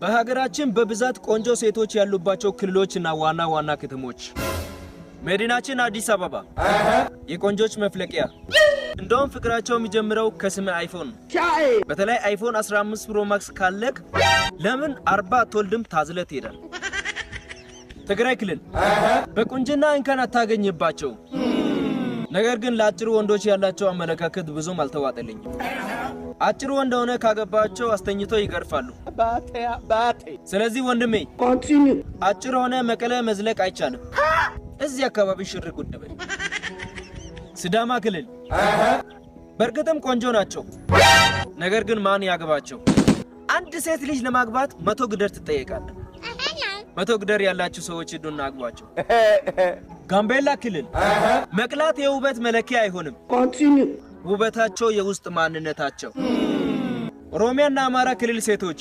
በሀገራችን በብዛት ቆንጆ ሴቶች ያሉባቸው ክልሎችና ዋና ዋና ከተሞች መዲናችን አዲስ አበባ የቆንጆች መፍለቂያ። እንደውም ፍቅራቸው የሚጀምረው ከስም አይፎን። በተለይ አይፎን 15 ፕሮ ማክስ ካለክ ለምን 40 አትወልድም ታዝለት ይሄዳል። ትግራይ ክልል በቁንጅና እንከን አታገኝባቸው። ነገር ግን ለአጭሩ ወንዶች ያላቸው አመለካከት ብዙም አልተዋጠልኝም። አጭሩ ወንድ ሆነ ካገባቸው አስተኝቶ ይገርፋሉ። ስለዚህ ወንድሜ አጭር ሆነ መቀለ መዝለቅ አይቻልም። እዚህ አካባቢ ሽር ጉድ በል። ሲዳማ ክልል በርግጥም ቆንጆ ናቸው። ነገር ግን ማን ያገባቸው? አንድ ሴት ልጅ ለማግባት 100 ግደር ትጠየቃለህ። 100 ግደር ያላችሁ ሰዎች ሂዱና አግቧቸው። ጋምቤላ ክልል መቅላት የውበት መለኪያ አይሆንም። ውበታቸው የውስጥ ማንነታቸው። ኦሮሚያና አማራ ክልል ሴቶች